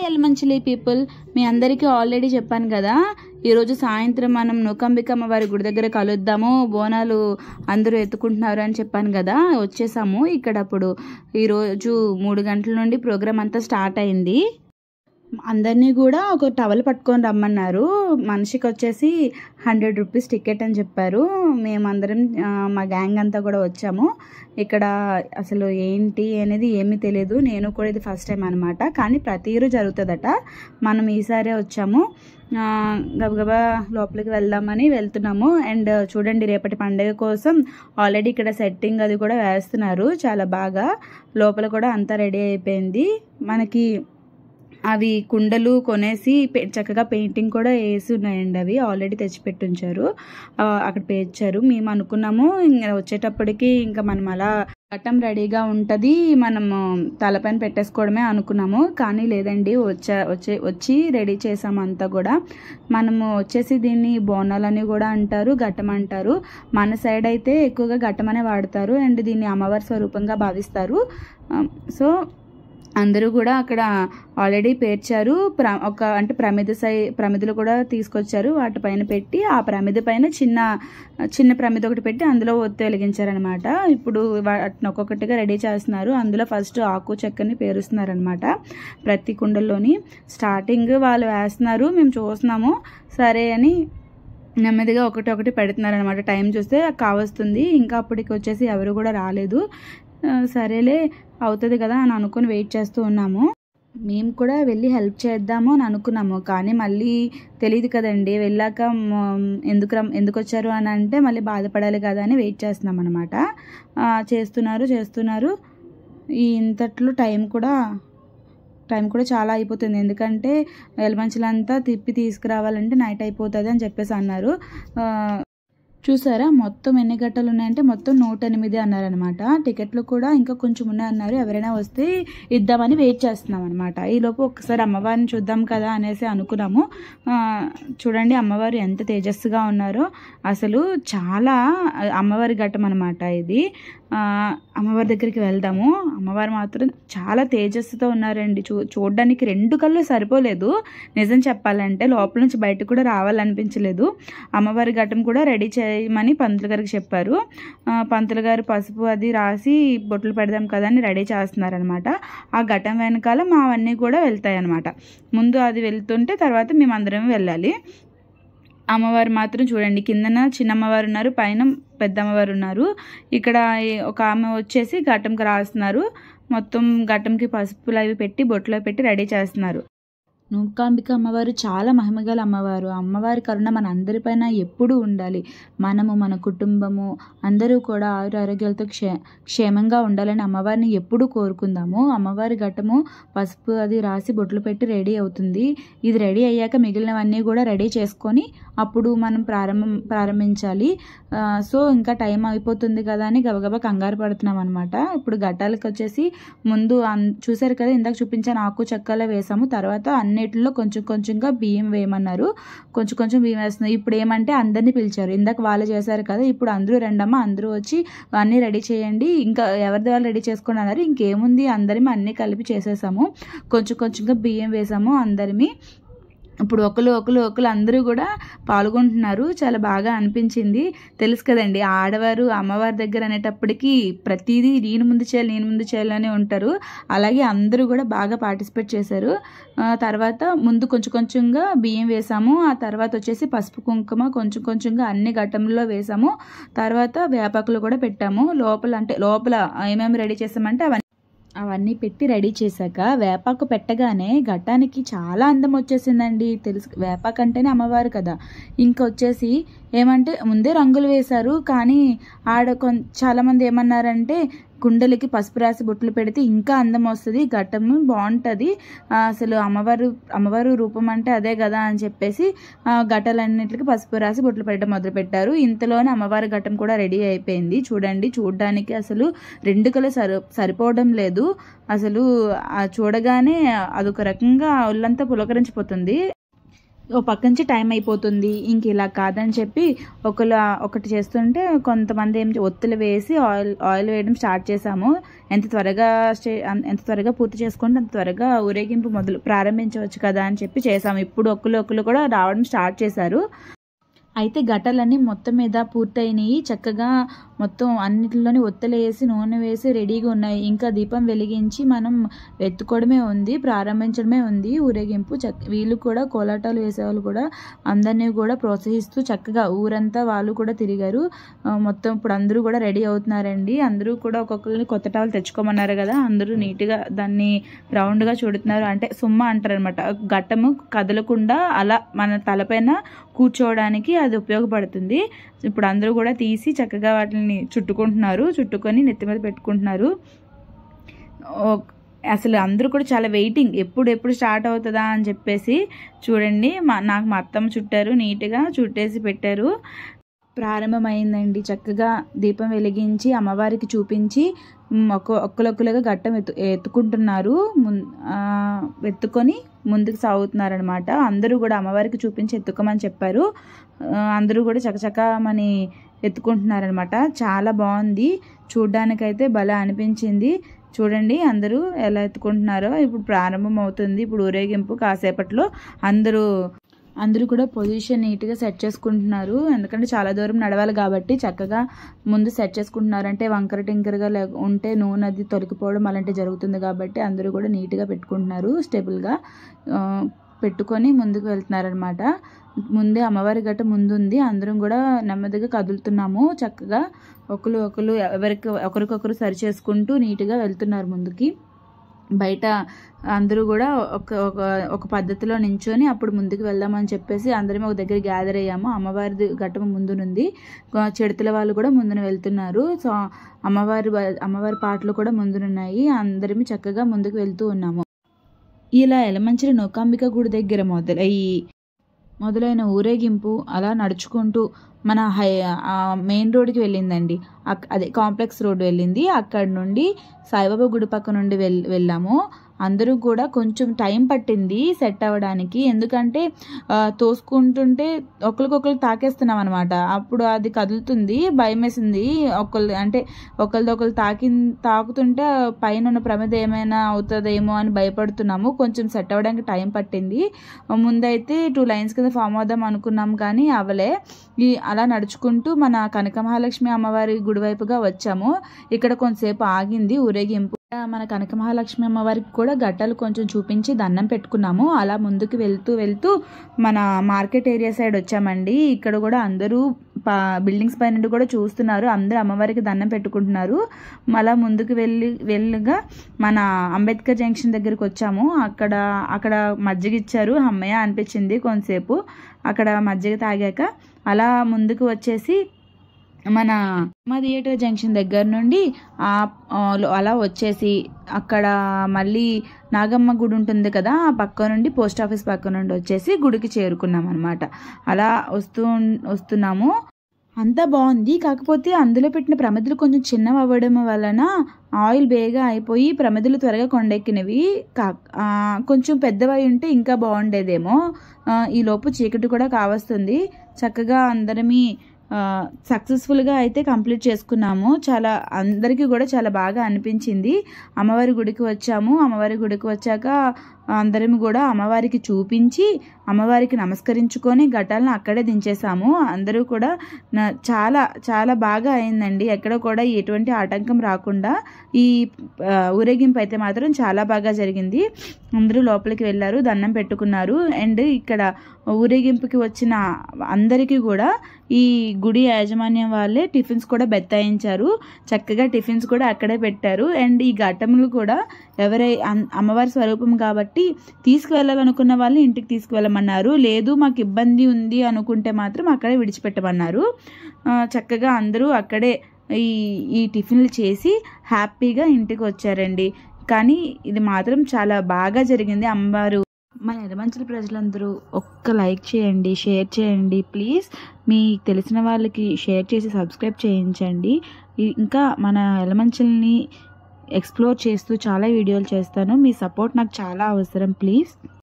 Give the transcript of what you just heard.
ఎల్మంచిలి people, మీ అందరికీ already చెప్పాను కదా, ఈరోజు సాయంత్రం మనం నూకంబికమ్మ వారి గుడి దగ్గర కలుద్దాము, బోనాలు అందరూ ఎత్తుకుంటున్నారు అని చెప్పాను కదా. వచ్చేసాము ఇక్కడ. అప్పుడు ఈరోజు 3 గంటల నుండి ప్రోగ్రామ్ అంతా స్టార్ట్ అయింది. అందరినీ కూడా ఒక టవల్ పట్టుకొని రమ్మన్నారు. మనిషికి వచ్చేసి 100 రూపీస్ టికెట్ అని చెప్పారు. మేమందరం మా గ్యాంగ్ అంతా కూడా వచ్చాము. ఇక్కడ అసలు ఏంటి అనేది ఏమీ తెలియదు. నేను కూడా ఇది ఫస్ట్ టైం అనమాట. కానీ ప్రతి ఇయర్ జరుగుతుందట. మనం ఈసారే వచ్చాము. గబగబా లోపలికి వెళ్దామని వెళ్తున్నాము. అండ్ చూడండి, రేపటి పండుగ కోసం ఆల్రెడీ ఇక్కడ సెట్టింగ్ అది కూడా వేస్తున్నారు చాలా బాగా. లోపల కూడా అంతా రెడీ అయిపోయింది. మనకి అవి కుండలు కొనేసి చక్కగా పెయింటింగ్ కూడా వేసి ఉన్నాయండి. అవి ఆల్రెడీ తెచ్చిపెట్టి ఉంచారు, అక్కడ పేర్చారు. మేము అనుకున్నాము ఇంకా వచ్చేటప్పటికి ఇంకా మనం అలా ఘట్టం రెడీగా ఉంటుంది, మనము తలపైన పెట్టేసుకోవడమే అనుకున్నాము. కానీ లేదండి, వచ్చి రెడీ చేసాము అంతా కూడా. మనము వచ్చేసి దీన్ని బోనాలని కూడా అంటారు, ఘట్టం అంటారు. మన సైడ్ అయితే ఎక్కువగా ఘట్టం అనే వాడతారు. అండ్ దీన్ని అమ్మవారి స్వరూపంగా భావిస్తారు. సో అందరూ కూడా అక్కడ ఆల్రెడీ పేర్చారు. అంటే ప్రమిదలు కూడా తీసుకొచ్చారు. వాటిపైన పెట్టి ఆ ప్రమిద పైన చిన్న ప్రమిద ఒకటి పెట్టి అందులో ఒత్తి వెలిగించారనమాట. ఇప్పుడు వాటిని ఒక్కొక్కటిగా రెడీ చేస్తున్నారు. అందులో ఫస్ట్ ఆకు చెక్కని పేరుస్తున్నారనమాట. ప్రతి కుండల్లోని స్టార్టింగ్ వాళ్ళు వేస్తున్నారు, మేము చూస్తున్నాము. సరే అని నెమ్మదిగా ఒకటి పెడుతున్నారనమాట. టైం చూస్తే కావస్తుంది. ఇంకా అప్పటికి వచ్చేసి ఎవరు కూడా రాలేదు. సరేలే అవుతుంది కదా అని అనుకుని వెయిట్ చేస్తూ ఉన్నాము. మేము కూడా వెళ్ళి హెల్ప్ చేద్దాము అని అనుకున్నాము. కానీ మళ్ళీ తెలియదు కదండి, వెళ్ళాక ఎందుకు వచ్చారు అని అంటే మళ్ళీ బాధపడాలి కదా అని వెయిట్ చేస్తున్నాం అనమాట. చేస్తున్నారు. ఈ ఇంతట్లో టైం కూడా చాలా అయిపోతుంది. ఎందుకంటే ఎల్మంచిలంతా తిప్పి తీసుకురావాలంటే నైట్ అయిపోతుంది అని చెప్పేసి అన్నారు. చూసారా మొత్తం ఎన్ని గంటలు ఉన్నాయంటే మొత్తం 108 అన్నారనమాట. టికెట్లు కూడా ఇంకా కొంచెం ఉన్నాయన్నారు. ఎవరైనా వస్తే ఇద్దామని వెయిట్ చేస్తున్నాం అనమాట. ఈలోపు ఒకసారి అమ్మవారిని చూద్దాం కదా అనేసి అనుకున్నాము. చూడండి అమ్మవారు ఎంత తేజస్సుగా ఉన్నారో. అసలు చాలా అమ్మవారి ఘట్టం అనమాట ఇది. అమ్మవారి దగ్గరికి వెళ్దాము. అమ్మవారు మాత్రం చాలా తేజస్సుతో ఉన్నారండి. చూడడానికి 2 కళ్ళు సరిపోలేదు నిజం చెప్పాలంటే. లోపల నుంచి బయటకు కూడా రావాలనిపించలేదు. అమ్మవారి ఘట్టం కూడా రెడీ చేయమని పంతులు గారికి చెప్పారు. పంతులు గారు పసుపు అది రాసి బొట్లు పెడదాం కదా అని రెడీ చేస్తున్నారనమాట. ఆ ఘట్టం వెనకాల మావన్నీ కూడా వెళ్తాయి అనమాట. ముందు అది వెళ్తుంటే తర్వాత మేమందరం వెళ్ళాలి. అమ్మవారు మాత్రం చూడండి, కిందన చిన్నమ్మవారు ఉన్నారు, పైన పెద్దమ్మవారు ఉన్నారు. ఇక్కడ ఒక ఆమె వచ్చేసి ఘట్టంకి రాస్తున్నారు. మొత్తం ఘట్టంకి పసుపులు అవి పెట్టి బొట్లో పెట్టి రెడీ చేస్తున్నారు. నూకాంబిక అమ్మవారు చాలా మహిమగల అమ్మవారు. అమ్మవారి కరుణ మన అందరిపైన ఎప్పుడూ ఉండాలి. మనము, మన కుటుంబము అందరూ కూడా ఆరోగ్యాలతో క్షేమంగా ఉండాలని అమ్మవారిని ఎప్పుడూ కోరుకుందాము. అమ్మవారి ఘట్టము పసుపు అది రాసి బొట్లు పెట్టి రెడీ అవుతుంది. ఇది రెడీ అయ్యాక మిగిలినవన్నీ కూడా రెడీ చేసుకొని అప్పుడు మనం ప్రారంభించాలి. సో ఇంకా టైం అయిపోతుంది కదా అని గబగబా కంగారు పడుతున్నాం అనమాట. ఇప్పుడు ఘట్టాలకు వచ్చేసి ముందు చూసారు కదా, ఇందాక చూపించాను ఆకు చెక్కలో వేసాము. తర్వాత అన్నిటిలో కొంచెంగా బియ్యం వేయమన్నారు. కొంచెం బియ్యం వేస్తున్నాం. ఇప్పుడు ఏమంటే అందరినీ పిలిచారు. ఇందాక వాళ్ళు చేశారు కదా, ఇప్పుడు అందరూ రండమ్మా, అందరూ వచ్చి అన్నీ రెడీ చేయండి, ఇంకా ఎవరిది వాళ్ళు రెడీ చేసుకోండి అన్నారు. ఇంకేముంది, అందరిమీ అన్నీ కలిపి చేసేసాము. కొంచెంగా బియ్యం వేసాము అందరిమీ. ఇప్పుడు ఒకరు అందరూ కూడా పాల్గొంటున్నారు. చాలా బాగా అనిపించింది. తెలుసు కదండి, ఆడవారు అమ్మవారి దగ్గర అనేటప్పటికీ ప్రతిదీ నేను ముందు చేయాలని ఉంటారు. అలాగే అందరూ కూడా బాగా పార్టిసిపేట్ చేశారు. తర్వాత ముందు కొంచెంగా బియ్యం వేసాము. ఆ తర్వాత వచ్చేసి పసుపు కుంకుమ కొంచెంగా అన్ని ఘట్టంలో వేసాము. తర్వాత వేపాకులు కూడా పెట్టాము. లోపల ఏమేమి రెడీ చేసామంటే అవన్నీ పెట్టి రెడీ చేశాక వేపాకు పెట్టగానే ఘట్టానికి చాలా అందం వచ్చేసిందండి. తెలుసు, వేపాకు అంటేనే అమ్మవారు కదా. ఇంకా వచ్చేసి ఏమంటే ముందే రంగులు వేశారు. కానీ చాలామంది ఏమన్నారంటే కుండలికి పసుపు రాసి బొట్లు పెడితే ఇంకా అందం వస్తుంది, ఘట్టం బాగుంటుంది, అసలు అమ్మవారు రూపం అంటే అదే కదా అని చెప్పేసి ఘట్టాలన్నింటికి పసుపు రాసి బొట్లు పెట్టడం మొదలుపెట్టారు. ఇంతలోనే అమ్మవారి ఘట్టం కూడా రెడీ అయిపోయింది. చూడడానికి అసలు 2 కళ్ళు సరిపోవడం లేదు. అసలు చూడగానే అదొక రకంగా ఒళ్ళంతా పులకరించిపోతుంది. ఓ పక్క నుంచి టైం అయిపోతుంది, ఇంక ఇలా కాదని చెప్పి ఒకటి చేస్తుంటే కొంతమంది ఒత్తులు వేసి ఆయిల్ వేయడం స్టార్ట్ చేసాము. ఎంత త్వరగా పూర్తి చేసుకుంటే అంత త్వరగా ఊరేగింపు ప్రారంభించవచ్చు కదా అని చెప్పి చేసాము. ఇప్పుడు ఒక్కరు కూడా రావడం స్టార్ట్ చేశారు. అయితే ఘటాలన్నీ మొత్తం మీద పూర్తయినాయి. చక్కగా మొత్తం అన్నిటిలోని ఒత్తులు వేసి నూనె వేసి రెడీగా ఉన్నాయి. ఇంకా దీపం వెలిగించి మనం ఎత్తుకోవడమే ఉంది, ప్రారంభించడమే ఉంది ఊరేగింపు. వీళ్ళు కూడా కోలాటాలు వేసేవాళ్ళు కూడా అందరినీ కూడా ప్రోత్సహిస్తూ చక్కగా ఊరంతా వాళ్ళు కూడా తిరిగారు. మొత్తం ఇప్పుడు అందరూ కూడా రెడీ అవుతున్నారండి. అందరూ కూడా ఒక్కొక్కరిని కొత్త టవల్ తెచ్చుకోమన్నారు కదా, అందరూ నీట్గా దాన్ని రౌండ్గా చూడుతున్నారు. అంటే సుమ్మ అంటారు అనమాట. ఘట్టము కదలకుండా అలా మన తలపైన కూర్చోవడానికి అది ఉపయోగపడుతుంది. ఇప్పుడు అందరూ కూడా తీసి చక్కగా వాటిని చుట్టుకొని నెత్తి మీద పెట్టుకుంటున్నారు. అసలు అందరూ కూడా చాలా వెయిటింగ్, ఎప్పుడు స్టార్ట్ అవుతుందా అని చెప్పేసి. చూడండి, నాకు మా అత్తమ్మ చుట్టారు, నీట్గా చుట్టేసి పెట్టారు. ప్రారంభమైందండి. చక్కగా దీపం వెలిగించి అమ్మవారికి చూపించి ఒక్కలుగా ఘట్టం ఎత్తుకుంటున్నారు. ఎత్తుకొని ముందుకు సాగుతున్నారు అనమాట. అందరూ కూడా అమ్మవారికి చూపించి ఎత్తుకోమని చెప్పారు. అందరూ కూడా చకచకమని ఎత్తుకుంటున్నారనమాట. చాలా బాగుంది, చూడ్డానికైతే భలే అనిపించింది. చూడండి అందరూ ఎలా ఎత్తుకుంటున్నారో. ఇప్పుడు ప్రారంభం అవుతుంది. ఇప్పుడు ఊరేగింపు కాసేపట్లో అందరూ కూడా పొజిషన్ నీట్గా సెట్ చేసుకుంటున్నారు. ఎందుకంటే చాలా దూరం నడవాలి కాబట్టి చక్కగా ముందు సెట్ చేసుకుంటున్నారు. అంటే వంకర టింకరగా ఉంటే నూనె అది తొలగిపోవడం అలాంటివి జరుగుతుంది కాబట్టి అందరూ కూడా నీట్గా పెట్టుకుంటున్నారు. స్టేబుల్గా పెట్టుకొని ముందుకు వెళ్తున్నారనమాట. ముందే అమ్మవారి గట్ట ముందుంది. అందరం కూడా నెమ్మదిగా కదులుతున్నాము. చక్కగా ఒకరికొకరు సరి చేసుకుంటూ నీట్గా వెళ్తున్నారు ముందుకి. బయట అందరూ కూడా ఒక పద్ధతిలో నించొని అప్పుడు ముందుకు వెళ్దామని చెప్పేసి అందరం ఒక దగ్గర గ్యాదర్ అయ్యాము. అమ్మవారి ఘట్టం ముందునుంది, చెడుతుల వాళ్ళు కూడా ముందున వెళ్తున్నారు. సో అమ్మవారి పాటలు కూడా ముందునున్నాయి. అందరం చక్కగా ముందుకు వెళ్తూ ఉన్నాము. ఇలా ఎలమంచిలి నూకాంబిక గుడి దగ్గర మొదలైన ఊరేగింపు అలా నడుచుకుంటూ మన మెయిన్ రోడ్కి వెళ్ళిందండి. అదే కాంప్లెక్స్ రోడ్ వెళ్ళింది. అక్కడ నుండి సాయిబాబా గుడి పక్క నుండి వెళ్ళాము. అందరూ కూడా కొంచెం టైం పట్టింది సెట్ అవ్వడానికి. ఎందుకంటే తోసుకుంటుంటే ఒకరికొకరు తాకేస్తున్నాం అనమాట. అప్పుడు అది కదులుతుంది, భయం వేసింది. ఒకరిదొకరు తాకుతుంటే పైన ఉన్న ప్రమాదం ఏమైనా అవుతుందేమో అని భయపడుతున్నాము. కొంచెం సెట్ అవ్వడానికి టైం పట్టింది. ముందైతే 2 లైన్స్ కింద ఫామ్ అవుదాం అనుకున్నాం కానీ అవలే. అలా నడుచుకుంటూ మన కనక మహాలక్ష్మి అమ్మవారి గుడివైపుగా వచ్చాము. ఇక్కడ కొంతసేపు ఆగింది ఊరేగింపు. మన కనక మహాలక్ష్మి అమ్మవారికి కూడా ఘట్టాలు కొంచెం చూపించి దండం పెట్టుకున్నాము. అలా ముందుకు వెళ్తూ మన మార్కెట్ ఏరియా సైడ్ వచ్చామండి. ఇక్కడ కూడా అందరూ బిల్డింగ్స్ పై నుండి కూడా చూస్తున్నారు. అందరూ అమ్మవారికి దండం పెట్టుకుంటున్నారు. అలా ముందుకు వెళ్ళగా మన అంబేద్కర్ జంక్షన్ దగ్గరికి వచ్చాము. అక్కడ మజ్జిగ ఇచ్చారు. అమ్మయ్య అనిపించింది కొంతసేపు అక్కడ మజ్జిగ తాగాక. అలా ముందుకు వచ్చేసి మన థియేటర్ జంక్షన్ దగ్గర నుండి అలా వచ్చేసి అక్కడ మళ్ళీ నాగమ్మ గుడి ఉంటుంది కదా, ఆ పక్క నుండి పోస్ట్ ఆఫీస్ పక్క నుండి వచ్చేసి గుడికి చేరుకున్నాం అనమాట. అలా వస్తున్నాము. అంతా బాగుంది. కాకపోతే అందులో పెట్టిన ప్రమిదలు కొంచెం చిన్నవి అవ్వడం వలన ఆయిల్ బేగా అయిపోయి ప్రమిదలు త్వరగా కొండెక్కినవి. కొంచెం పెద్దవి ఉంటే ఇంకా బాగుండేదేమో. ఈలోపు చీకటి కూడా కావస్తుంది. చక్కగా అందరమీ సక్సెస్ఫుల్గా అయితే కంప్లీట్ చేసుకున్నాము. అందరికీ కూడా చాలా బాగా అనిపించింది. అమ్మవారి గుడికి వచ్చాము. అమ్మవారి గుడికి వచ్చాక అందరం కూడా అమ్మవారికి చూపించి అమ్మవారికి నమస్కరించుకొని ఘటాలను అక్కడే దించేసాము. అందరూ కూడా చాలా చాలా బాగా అయిందండి. ఎక్కడ కూడా ఎటువంటి ఆటంకం రాకుండా ఈ ఊరేగింపు అయితే మాత్రం చాలా బాగా జరిగింది. అందరూ లోపలికి వెళ్ళారు, దండం పెట్టుకున్నారు. అండ్ ఇక్కడ ఊరేగింపుకి వచ్చిన అందరికీ కూడా ఈ గుడి యాజమాన్యం వాళ్ళే టిఫిన్స్ కూడా బెత్తాయించారు. చక్కగా టిఫిన్స్ కూడా అక్కడే పెట్టారు. అండ్ ఈ ఘట్టములు కూడా అమ్మవారి స్వరూపం కాబట్టి తీసుకువెళ్ళాలనుకున్న వాళ్ళని ఇంటికి తీసుకువెళ్ళమన్నారు. లేదు మాకు ఇబ్బంది ఉంది అనుకుంటే మాత్రం అక్కడే విడిచిపెట్టమన్నారు. చక్కగా అందరూ అక్కడే ఈ టిఫిన్లు చేసి హ్యాపీగా ఇంటికి వచ్చారండి. కానీ ఇది మాత్రం చాలా బాగా జరిగింది. అమ్మవారు మన ఎలమంచిలి ప్రజలందరూ ఒక్క లైక్ చేయండి, షేర్ చేయండి ప్లీజ్. మీకు తెలిసిన వాళ్ళకి షేర్ చేసి సబ్స్క్రైబ్ చేయించండి. ఇంకా మన ఎలమంచిలిని ఎక్స్ప్లోర్ చేస్తూ చాలా వీడియోలు చేస్తాను. మీ సపోర్ట్ నాకు చాలా అవసరం ప్లీజ్.